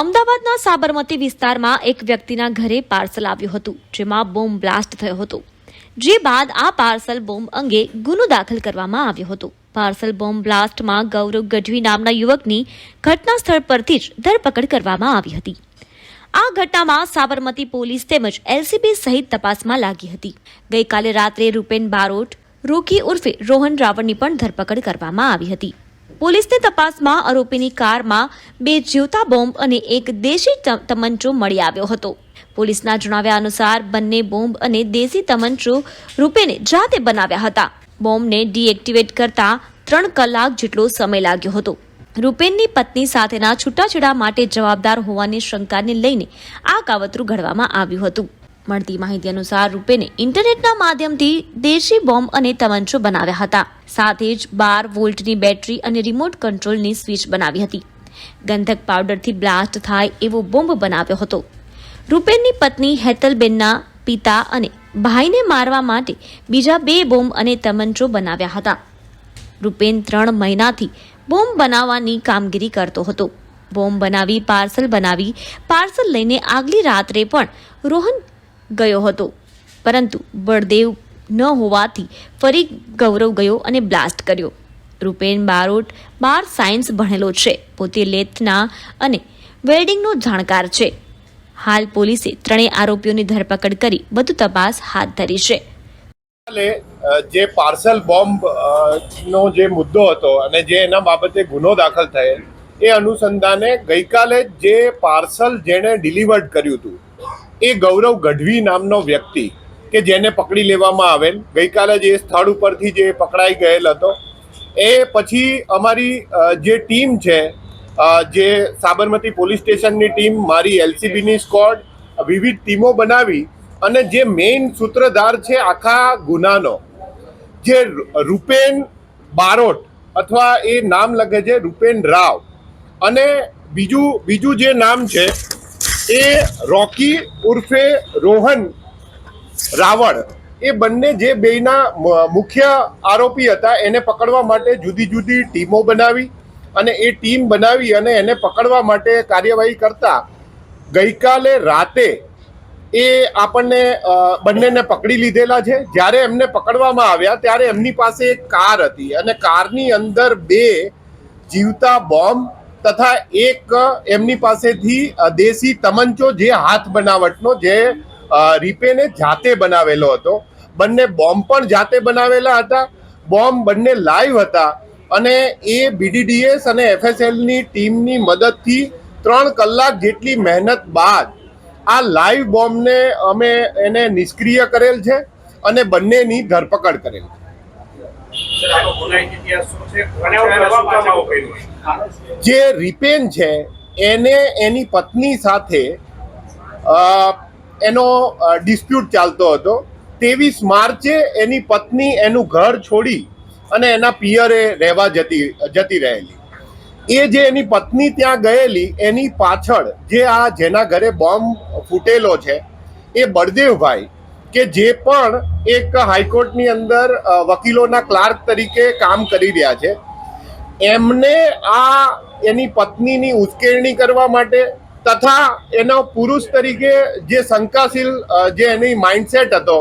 અમદાવાદના સાબરમતી વિસ્તારમાં એક વ્યક્તિના ઘરે પાર્સલ આવ્યું હતું, જેમાં બોમ્બ બ્લાસ્ટ થયો હતો. જે બાદ આ પાર્સલ બોમ્બ અંગે ગુનો દાખલ કરવામાં આવ્યો હતો. પાર્સલ બોમ્બ બ્લાસ્ટમાં ગૌરવ ગઢવી નામના યુવકની ઘટના સ્થળ પરથી જ ધરપકડ કરવામાં આવી હતી. આ ઘટનામાં સાબરમતી પોલીસ તેમજ એલસીબી સહિત તપાસમાં લાગી હતી. ગઈકાલે રાત્રે રૂપેન બારોટ રોકી ઉર્ફે રોહન રાવણની પણ ધરપકડ કરવામાં આવી હતી. પોલીસની તપાસમાં આરોપીની કારમાં 2 જીવતા બોમ્બ અને એક દેશી તમંચો મળી આવ્યો હતો. પોલીસના જણાવ્યા અનુસાર બંને બોમ્બ અને દેશી તમંચો રૂપેને જાતે બનાવ્યા હતા. બોમ્બને ડીએક્ટિવેટ કરતા 3 કલાક જેટલો સમય લાગ્યો હતો. રૂપેનની પત્ની સાથેના છૂટાછેડા માટે જવાબદાર હોવાની શંકાને લઈને આ કાવતરું ઘડવામાં આવ્યું હતું. મળતી માહિતી અનુસાર રૂપેને ઇન્ટરનેટના માધ્યમથી દેશી બોમ્બ અને તમંચો બનાવ્યા હતા. સાથે જ 12 વોલ્ટની બેટરી અને રિમોટ કંટ્રોલની સ્વિચ બનાવી હતી. ગંધક પાવડરથી બ્લાસ્ટ થાય એવો બોમ્બ બનાવ્યો હતો. રૂપેનની પત્ની હેતલબેનના પિતા અને ભાઈને મારવા માટે બીજા 2 બોમ્બ અને તમંચો બનાવ્યા હતા. રૂપેન 3 મહિનાથી બોમ્બ બનાવવાની કામગીરી કરતો હતો. બોમ્બ બનાવી પાર્સલ લઈને આગલી રાત્રે પણ રોહન ગયો હતો, પરંતુ બળદેવ ન હોવાથી ફરી ગૌરવ ગયો અને બ્લાસ્ટ કર્યો. રૂપેન બારોટ 12 સાયન્સ ભણેલો છે. પોતે લેથના અને વેલ્ડિંગનો જાણકાર છે. હાલ પોલીસે 3 આરોપીઓની ધરપકડ કરી વધુ તપાસ હાથ ધરી છે. જે પાર્સલ બોમ્બ નો જે મુદ્દો હતો અને જે એના બાબતે ગુનો દાખલ થયેલ, એ અનુસંધાને ગઈકાલે જે પાર્સલ જેણે ડિલિવર્ડ કર્યું હતું એ ગૌરવ ગઢવી નામનો વ્યક્તિ કે જેને પકડી લેવામાં આવેલ, ગઈકાલે જે સ્થળ ઉપરથી જે પકડાઈ ગયેલ હતો, એ પછી અમારી જે ટીમ છે, જે સાબરમતી પોલીસ સ્ટેશનની ટીમ, મારી એલસીબીની સ્ક્વોડ, વિવિધ ટીમો બનાવી અને જે મેઇન સૂત્રધાર છે આખા ગુનાનો, જે રૂપેન બારોટ અથવા એ નામ લખે છે રૂપેન રાવ, અને બીજું જે નામ છે એ રોકી ઉર્ફે રોહન રાવણ, એ બંને જે બેના મુખ્ય આરોપી હતા એને પકડવા માટે જુદી જુદી ટીમો બનાવી અને એ ટીમ બનાવી અને એને પકડવા માટે કાર્યવાહી કરતા ગઈકાલે રાતે એ આપણને બંનેને પકડી લીધેલા છે. જ્યારે એમને પકડવામાં આવ્યા ત્યારે એમની પાસે એક કાર હતી અને કારની અંદર 2 જીવતા બોમ્બ તથા એક એમની પાસેથી દેશી તમંચો, જે હાથ બનાવટનો, જે રીપેને જાતે બનાવેલો હતો. બંને બોમ્બ પણ જાતે બનાવેલા હતા. બોમ્બ બંને લાઈવ હતા અને એ બીડીડીએસ અને એફએસએલની ટીમની મદદથી 3 કલાક જેટલી મહેનત બાદ આ લાઈવ બોમ્બને અમે એને નિષ્ક્રિય કરેલ છે અને બંનેની ધરપકડ કરેલ છે. જે રીપેન છે એને એની પત્ની સાથે એનો ડિસ્પ્યુટ ચાલતો હતો. 23 માર્ચે એની પત્ની એનું ઘર છોડી અને એના પિયરે રહેવા જતી રહેલી. એ જે એની પત્ની ત્યાં ગયેલી, એની પાછળ જેના ઘરે બોમ્બ ફૂટેલો છે એ બળદેવભાઈ, કે જે પણ એક હાઈકોર્ટની અંદર વકીલોના ક્લાર્ક તરીકે કામ કરી રહ્યા છે, એમને આ એની પત્નીની ઉશ્કેરણી કરવા માટે તથા એનો પુરુષ તરીકે જે શંકાશીલ જે એની માઇન્ડસેટ હતો,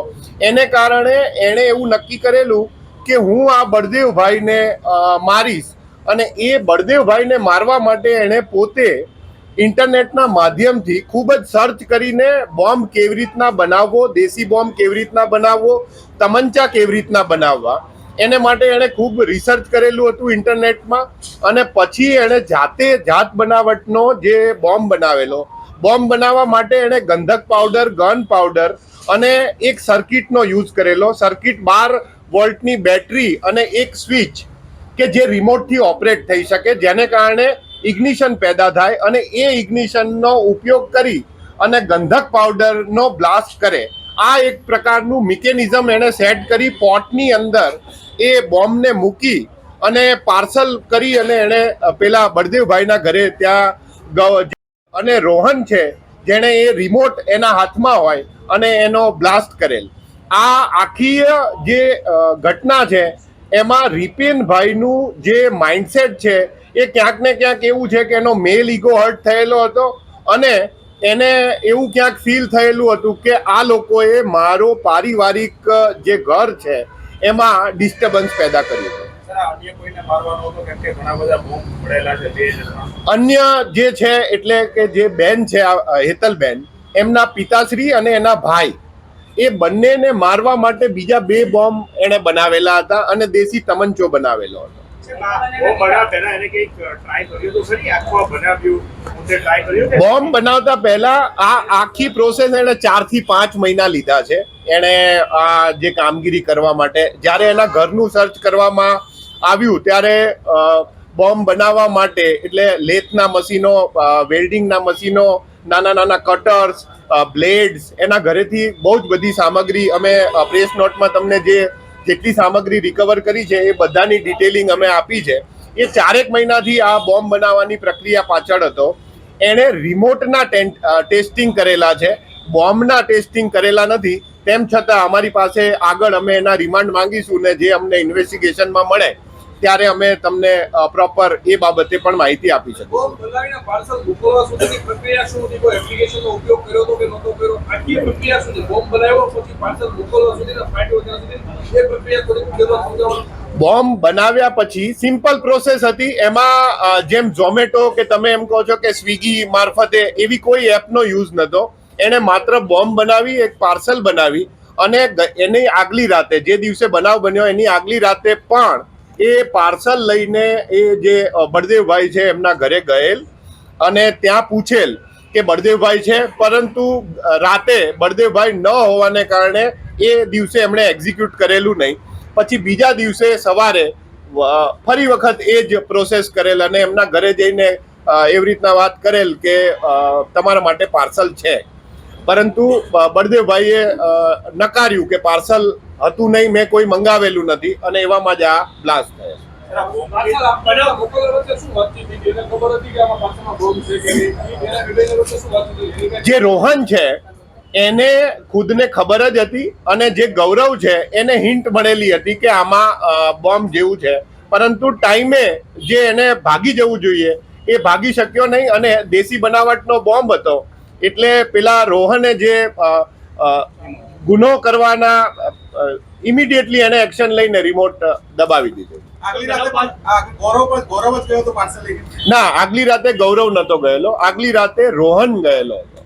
એને કારણે એણે એવું નક્કી કરેલું કે હું આ બળદેવભાઈને મારીશ. અને એ બળદેવભાઈને મારવા માટે એણે પોતે ઇન્ટરનેટના માધ્યમથી ખૂબ જ સર્ચ કરીને બોમ્બ કેવી રીતના બનાવવો, દેશી બોમ્બ કેવી રીતના બનાવવો, તમંચા કેવી રીતના બનાવવા, એને માટે એણે ખૂબ રિસર્ચ કરેલું હતું ઇન્ટરનેટમાં. અને પછી એણે જાત બનાવટનો જે બોમ્બ બનાવેલો. બોમ્બ બનાવવા માટે એણે ગંધક પાવડર, ગન પાવડર અને એક સર્કિટનો યુઝ કરેલો. સર્કિટ 12 વોલ્ટની બેટરી અને એક સ્વિચ કે જે રિમોટથી ઓપરેટ થઈ શકે, જેને કારણે ઇગ્નિશન પેદા થાય અને એ ઇગ્નિશનનો ઉપયોગ કરી અને ગંધક પાવડરનો બ્લાસ્ટ કરે. આ એક પ્રકારનું મિકેનિઝમ એણે સેટ કરી પોટની અંદર એ બોમ્બને મૂકી અને પાર્સલ કરી અને એણે પેલા બળદેવભાઈના ઘરે ત્યાં, અને રોહન છે જેણે એ રિમોટ એના હાથમાં હોય અને એનો બ્લાસ્ટ કરેલ. આ આખી જે ઘટના છે એમાં રીપેનભાઈનું જે માઇન્ડસેટ છે એ ક્યાંક ને ક્યાંક એવું છે કે એનો મેલ ઈગો હર્ટ થયેલો હતો અને એને એવું ક્યાંક ફીલ થયેલું હતું કે આ લોકોએ મારો પારિવારિક જે ઘર છે એમાં ડિસ્ટર્બન્સ પેદા કર્યું અન્ય જે છે એટલે કે જે બેન છે હેતલબેન, એમના પિતાશ્રી અને એના ભાઈ, એ બંનેને મારવા માટે બીજા 2 બોમ્બ એને બનાવેલા હતા અને દેશી તમંચો બનાવેલો હતો. બોમ્બ બનાવતા પહેલા આ આખી પ્રોસેસ એને 4 થી 5 મહિના લીધા છે એને આ જે કામગીરી કરવા માટે. જ્યારે એના ઘરનું સર્ચ કરવામાં આવ્યું ત્યારે બોમ્બ બનાવવા માટે એટલે લેથના મશીનો, વેલ્ડિંગના મશીનો, નાના નાના કટર્સ, બ્લેડ્સ, એના ઘરેથી બહુ જ બધી સામગ્રી અમે પ્રેસ નોટમાં તમને જેટલી સામગ્રી રિકવર કરી છે એ બધાની ડિટેલિંગ અમે આપી છે. એ 4 મહિનાથી આ બોમ્બ બનાવવાની પ્રક્રિયા પાછળ હતો. એણે રિમોટના ટેસ્ટિંગ કરેલા છે, બોમ્બના ટેસ્ટિંગ કરેલા નથી. તેમ છતાં અમારી પાસે આગળ અમે એના રિમાન્ડ માંગીશું ને જે અમને ઇન્વેસ્ટિગેશનમાં મળે ત્યારે અમે તમને પ્રોપર એ બાબતે પણ માહિતી આપી શકીશું. બોમ્બ બનાવ્યા પછી સિમ્પલ પ્રોસેસ હતી. એમાં જેમ ઝોમેટો કે તમે એમ કહો છો કે સ્વિગી મારફતે એવી કોઈ એપનો યુઝ નહોતો. એણે માત્ર બોમ્બ બનાવી, એક પાર્સલ બનાવી અને એની આગલી રાતે, જે દિવસે બનાવ બન્યો એની આગલી રાતે પણ એ પાર્સલ લઈને એ જે બળદેવભાઈ છે એમના ઘરે ગયેલ અને ત્યાં પૂછેલ કે બળદેવભાઈ છે, પરંતુ રાતે બળદેવભાઈ ન હોવાને કારણે એ દિવસે એમણે એક્ઝિક્યુટ કરેલું નહીં. પછી બીજા દિવસે સવારે ફરી વખત એ જ પ્રોસેસ કરેલ અને એમના ઘરે જઈને એવી રીતના વાત કરેલ કે તમારા માટે પાર્સલ છે, પરંતુ બળદેવભાઈએ નકાર્યું કે પાર્સલ હતું નહીં, મેં કોઈ મંગાવેલું નથી, અને એવામાં જ આ બ્લાસ્ટ થયો. જે રોહન છે એને ખુદને ખબર જ હતી અને જે ગૌરવ છે એને હિન્ટ મળેલી હતી કે આમાં બોમ્બ જેવું છે, પરંતુ ટાઈમે જે એને ભાગી જવું જોઈએ એ ભાગી શક્યો નહીં અને દેશી બનાવટનો બોમ્બ હતો એટલે પેલા રોહને જે ગુનો કરવાના ઇમિડિયેટલી એને એક્શન લઈને રિમોટ દબાવી દીધું. ના, આગલી રાતે ગૌરવ નતો ગયેલો, આગલી રાતે રોહન ગયેલો હતો.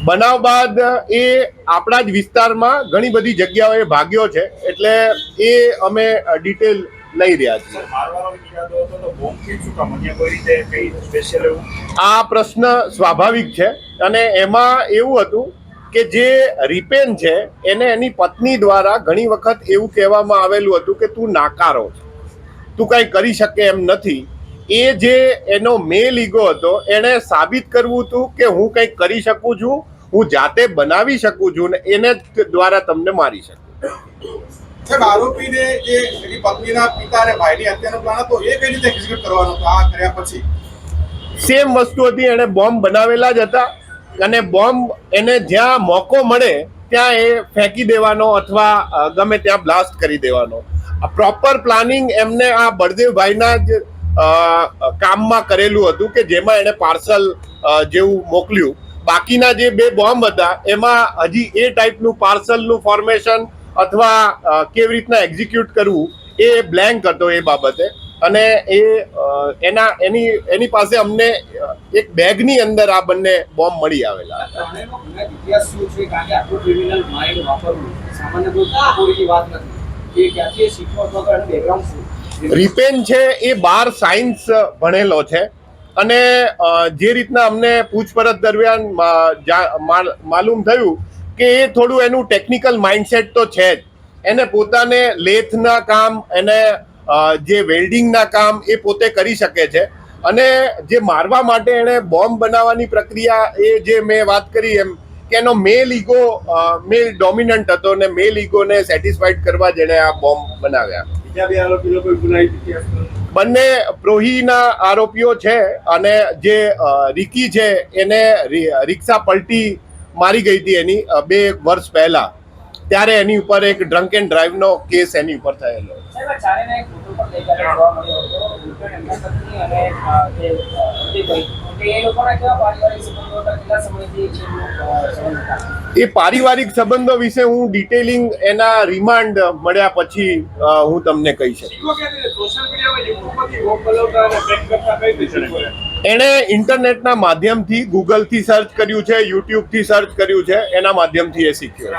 બનાવ બાદ એ આપણા જ વિસ્તારમાં ઘણી બધી જગ્યાઓએ ભાગ્યો છે, એટલે એ અમે ડિટેલ લઈ રહ્યા છીએ. આ પ્રશ્ન સ્વાભાવિક છે અને એમાં એવું હતું કે જે રિપેન છે એને એની પત્ની દ્વારા ઘણી વખત એવું કહેવામાં આવેલું હતું કે તું નાકારો છે, તું કંઈ કરી શકે એમ નથી. એ જે એનો મેલ ઈગો હતો એને સાબિત કરવું હતું કે હું કંઈક કરી શકું છું, હું જાતે બનાવી શકું છું ને એને દ્વારા તમને મારી શકું. સાહેબ, આરોપીને જે એની પત્નીના પિતા અને ભાઈની હત્યાનો પ્લાન હતો એ કઈ રીતે એક્ઝિક્યુટ કરવાનો હતો આ કર્યા પછી? સેમ વસ્તુ હતી, એને બોમ્બ બનાવેલા જ હતા અને બોમ્બ એને જ્યાં મોકો મળે ત્યાં એ ફેંકી દેવાનો અથવા ગમે ત્યાં બ્લાસ્ટ કરી દેવાનો. પ્રોપર પ્લાનિંગ એમને આ બળદેવભાઈના જ કામમાં કરેલું હતું કે જેમાં એને પાર્સલ જેવું મોકલ્યું. બાકીના જે 2 બોમ્બ હતા એમાં હજી એ ટાઈપનું પાર્સલનું ફોર્મેશન અથવા કેવી રીતના એક્ઝિક્યુટ કરવું એ બ્લેન્ક હતો એ બાબતે. અને એની પાસે અમને એક બેગની અંદર આ બંને બોમ્બ મળી આવેલા હતા. રિપેન છે એ 12 સાયન્સ ભણેલો છે અને જે રીતના અમને પૂછપરછ દરમિયાન માલુમ થયું કે એ થોડું એનું ટેકનિકલ માઇન્ડસેટ તો છે જ. એને પોતાને લેથના કામ, એને જે વેલ્ડિંગના કામ એ પોતે કરી શકે છે અને જે મારવા માટે એણે બોમ્બ બનાવવાની પ્રક્રિયા એ જે મેં વાત કરી એમ કે એનો મેલ ઈગો મેલ ડોમિનન્ટ હતો ને મેલ ઈગોને સેટિસ્ફાઈડ કરવા જેણે આ બોમ્બ બનાવ્યા. બંને પ્રોહીના આરોપીઓ છે અને જે રિકી છે એને રિક્ષા પલટી મારી ગઈ હતી એની 2 વર્ષ પહેલા, ત્યારે એની ઉપર એક ડ્રંક એન્ડ ડ્રાઈવનો કેસ એની ઉપર થયેલો. સાહેબ, આ ચારેયને એક ફોટો પણ ગઈકાલે જોવા મળ્યો હતો. વિક્રમ એમના પત્ની અને જે અજયભાઈ, તો એ લોકોના કેવા પારિવારિક સંબંધો હતા, કેટલા સમયથી છે સંબંધ હતા? એ પારિવારિક સંબંધો વિશે હું ડિટેલિંગ એના રિમાન્ડ મળ્યા પછી હું તમને કહી શકું. સોશિયલ મીડિયામાં યુટ્યુબમાંથી વોક બનાવતા અને ટ્રેક કરતા કઈ રીતે? એણે ઇન્ટરનેટના માધ્યમથી ગૂગલથી સર્ચ કર્યું છે, યુટ્યુબથી સર્ચ કર્યું છે, એના માધ્યમથી એ શીખ્યું.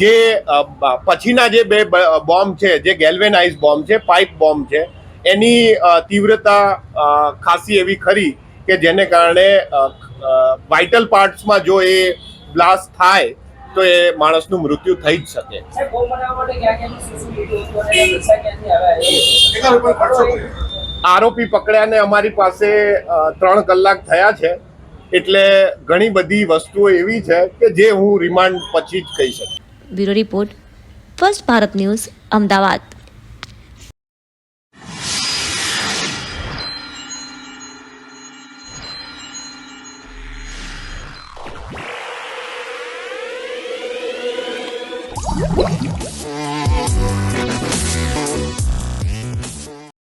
જે પછીના જે બે બોમ્બ છે, જે ગેલ્વેનાઇઝ બોમ્બ છે, પાઇપ બોમ્બ છે, એની તીવ્રતા ખાસી એવી ખરી કે જેને કારણે વાઇટલ પાર્ટ્સમાં જો એ બ્લાસ્ટ થાય તો એ માણસનું મૃત્યુ થઈ જ શકે. સાહેબ, બોમ્બ બનાવવા માટે ક્યાં ક્યાંથી શું શું લીધું હતું અને પૈસા ક્યાંથી આવ્યા? કેટલા રૂપિયા ખર્ચો કર્યો? આરોપી પકડ્યાને અમારી પાસે 3 કલાક થયા છે, એટલે ઘણી બધી વસ્તુઓ એવી છે કે જે હું રિમાન્ડ પછી જ કહી શકું. Bureau report, first Bharat news, Ahmedabad.